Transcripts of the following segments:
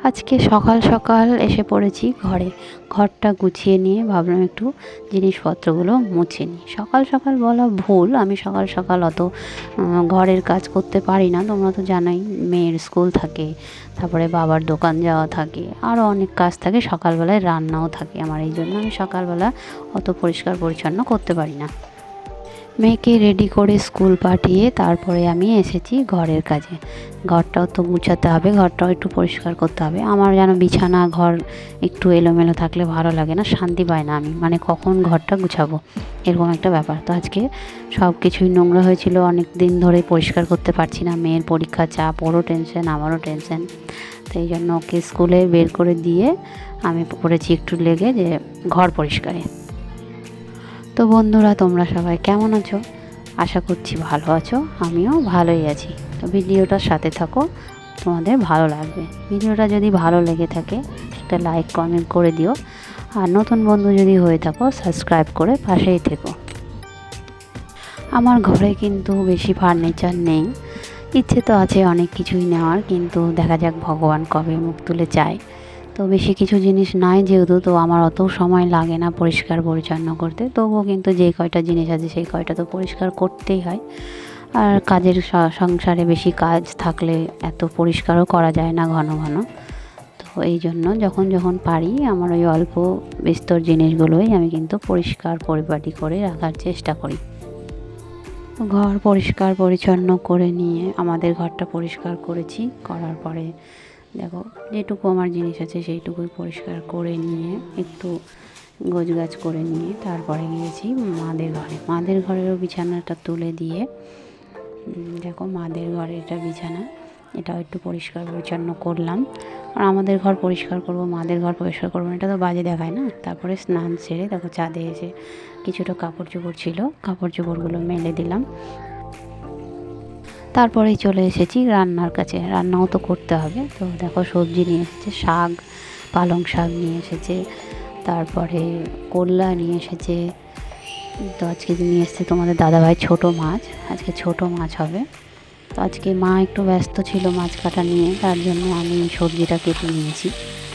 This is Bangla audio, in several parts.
আজকে সকাল সকাল এসে পড়েছি ঘরে। ঘরটা গুছিয়ে নিয়ে ভাবলাম একটু জিনিসপত্রগুলো মুছে নিই। সকাল সকাল বলা ভুল, আমি সকাল সকাল অত ঘরের কাজ করতে পারি না। তোমরা তো জানোই, মেয়ের স্কুল থাকে, তারপরে বাবার দোকান যাওয়া থাকে, আরও অনেক কাজ থাকে। সকালবেলায় রান্নাও থাকে আমার, এই জন্য আমি সকালবেলা অত পরিষ্কার পরিচ্ছন্ন করতে পারি না। মেয়েকে রেডি করে স্কুল পাঠিয়ে তারপরে আমি এসেছি ঘরের কাজে। ঘরটাও তো গুছাতে হবে, ঘরটাও একটু পরিষ্কার করতে হবে। আমার যেন বিছানা ঘর একটু এলোমেলো থাকলে ভালো লাগে না, শান্তি পাই না আমি, মানে কখন ঘরটা গুছাবো এরকম একটা ব্যাপার। তো আজকে সব কিছুই নোংরা হয়েছিল, অনেক দিন ধরে পরিষ্কার করতে পারছি না। মেয়ের পরীক্ষা চাপ, ওরও টেনশন, আমারও টেনশন। তো এই জন্য ওকে স্কুলে বের করে দিয়ে আমি পড়েছি একটু লেগে যে ঘর পরিষ্কারে। তো বন্ধুরা, তোমরা সবাই কেমন আছো? আশা করছি ভালো আছো, আমিও ভালোই আছি। তো ভিডিওটার সাথে থাকো, তোমাদের ভালো লাগবে। ভিডিওটা যদি ভালো লেগে থাকে একটা লাইক কমেন্ট করে দিও, আর নতুন বন্ধু যদি হয়ে থাকো সাবস্ক্রাইব করে পাশেই থেকো। আমার ঘরে কিন্তু বেশি ফার্নিচার নেই, ইচ্ছে তো আছে অনেক কিছুই নেওয়ার, কিন্তু দেখা যাক ভগবান কবে মুখ তুলে চায়। তো বেশি কিছু জিনিস নাই যেহেতু, তো আমার অত সময় লাগে না পরিষ্কার পরিচ্ছন্ন করতে। তবুও কিন্তু যে কয়টা জিনিস আছে সেই কয়টা তো পরিষ্কার করতেই হয়। আর কাজের সংসারে বেশি কাজ থাকলে এত পরিষ্কারও করা যায় না ঘন ঘন। তো এই জন্য যখন যখন পারি আমার ওই অল্প বিস্তর জিনিসগুলোই আমি কিন্তু পরিষ্কার পরিপাটি করে রাখার চেষ্টা করি। ঘর পরিষ্কার পরিচ্ছন্ন করে নিয়ে আমাদের ঘরটা পরিষ্কার করেছি, করার পরে দেখো যেটুকু আমার জিনিস আছে সেইটুকুই পরিষ্কার করে নিয়ে একটু গোছগাছ করে নিয়ে তারপরে গিয়েছি মাদের ঘরে। মাদের ঘরেরও বিছানাটা তুলে দিয়ে দেখো মাদের ঘরে এটা বিছানা, এটাও একটু পরিষ্কার পরিচ্ছন্ন করলাম। আর আমাদের ঘর পরিষ্কার করব, মাদের ঘর পরিষ্কার করবো, এটা তো বাজে দেখায় না। তারপরে স্নান সেরে দেখো ছাদে এসে কিছুটা কাপড় চোপড় ছিল, কাপড় চোপড়গুলো মেলে দিলাম। তারপরেই চলে এসেছি রান্নার কাছে, রান্নাও তো করতে হবে। তো দেখো সবজি নিয়ে এসেছে, শাক, পালং শাক নিয়ে এসেছে, তারপরে করলা নিয়ে এসেছে। তো আজকে নিয়ে এসেছে তোমাদের দাদাভাই ছোটো মাছ, আজকে ছোটো মাছ হবে। তো আজকে মা একটু ব্যস্ত ছিল মাছ কাটা নিয়ে, তার জন্য আমি সবজিটা কেটে নিয়েছি।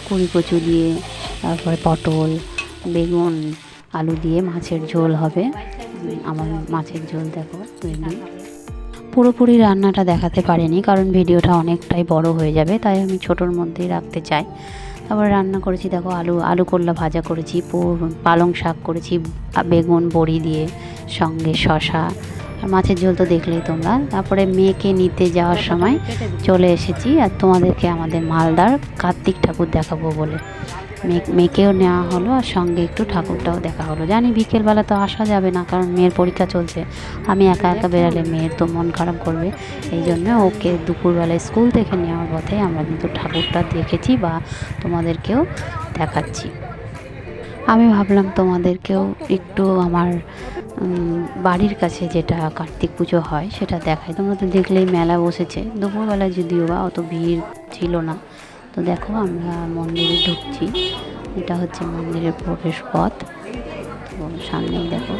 কুড়ি কচু দিয়ে, তারপরে পটল, বেগুন, আলু দিয়ে মাছের ঝোল হবে। আমার মাছের ঝোল দেখো রেডি। পুরোপুরি রান্নাটা দেখাতে পারিনি, কারণ ভিডিওটা অনেকটাই বড় হয়ে যাবে, তাই আমি ছোটোর মধ্যেই রাখতে চাই। তারপরে রান্না করেছি দেখো আলু করলা ভাজা করেছি, পালং শাক করেছি বেগুন বড়ি দিয়ে, সঙ্গে শশা, আর মাছের ঝোল তো দেখলেই তোমরা। তারপরে মেয়েকে নিতে যাওয়ার সময় চলে এসেছি আর তোমাদেরকে আমাদের মালদার কার্তিক ঠাকুর দেখাবো বলে মেয়েকেও নেওয়া হলো, আর সঙ্গে একটু ঠাকুরটাও দেখা হলো। জানি বিকেলবেলা তো আসা যাবে না, কারণ মেয়ের পরীক্ষা চলছে, আমি একা একা বেরালে মেয়ের তো মন খারাপ করবে। এই জন্য ওকে দুপুরবেলায় স্কুল থেকে নেওয়ার পথে আমরা কিন্তু ঠাকুরটা দেখেছি বা তোমাদেরকেও দেখাচ্ছি। আমি ভাবলাম তোমাদেরকেও একটু আমার বাড়ির কাছে যেটা কার্তিক পুজো হয় সেটা দেখাই। তোমরা তো দেখলেই মেলা বসেছে, দুপুরবেলায় যদিও বা অত ভিড় ছিল না। তো দেখো আমরা মন্দিরে ঢুকছি, এটা হচ্ছে মন্দিরের প্রবেশ পথ। তো সামনেই দেখো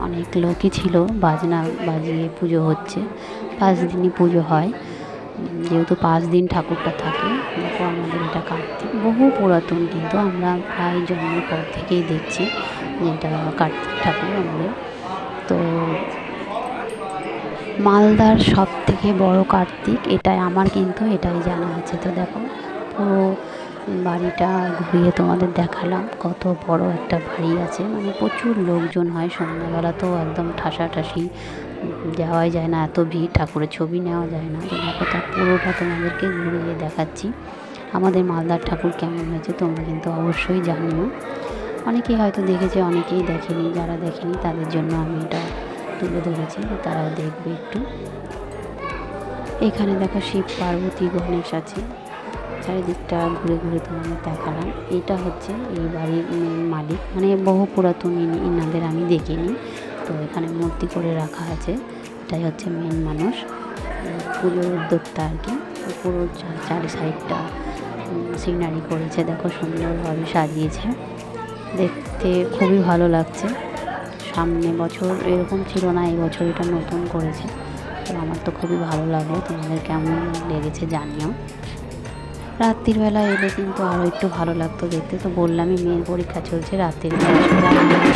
অনেক লোকই ছিল, বাজনা বাজিয়ে পুজো হচ্ছে। 5 দিনই পুজো হয়, যেহেতু 5 দিন ঠাকুরটা থাকে। দেখো আমাদের এটা কার্তিক, বহু পুরাতন, কিন্তু আমরা প্রায় জন্মের পর থেকেই দেখছি যে এটা কার্তিক ঠাকুর আমাদের। তো মালদার সব থেকে বড় কার্তিক এটাই, আমার কিন্তু এটাই জানা আছে। তো দেখো পুরো বাড়িটা ঘুরিয়ে তোমাদের দেখালাম, কত বড় একটা বাড়ি আছে, মানে প্রচুর লোকজন হয়। সন্ধ্যাবেলা তো একদম ঠাসাঠাসি, যাওয়াই যায় না, এত ভিড়, ঠাকুরের ছবি নেওয়া যায় না। তো দেখো তার পুরোটা তোমাদেরকে ঘুরিয়ে দেখাচ্ছি। আমাদের মালদার ঠাকুর কেমন হয়েছে তোমরা কিন্তু অবশ্যই জানিও। অনেকেই হয়তো দেখেছে, অনেকেই দেখেনি, যারা দেখেনি তাদের জন্য আমি এটা তুলে ধরেছি, তারাও দেখবে একটু। এখানে দেখো শিব পার্বতী গণেশ আছে, চারিদিকটা ঘুরে ঘুরে তোমাদের দেখালাম। এটা হচ্ছে এই বাড়ির মালিক, মানে বহু পুরাতন, ইনাদের আমি দেখিনি। তো এখানে মূর্তি করে রাখা আছে, এটাই হচ্ছে মেন মানুষ, পুজোর উদ্যোক্তা আর কি। পুরো চারি সাইডটা সিনারি করেছে, দেখো সুন্দরভাবে সাজিয়েছে, দেখতে খুবই ভালো লাগছে। সামনে বছর এরকম ছিল না, এই বছর এটা নতুন করেছে। তো আমার তো খুবই ভালো লাগলো, তোমাদের কেমন লেগেছে জানিও। রাত্রির বেলা এলে কিন্তু আরও একটু ভালো লাগতো দেখতে। তো বললামই মেয়ের পরীক্ষা চলছে, রাত্রির বেলা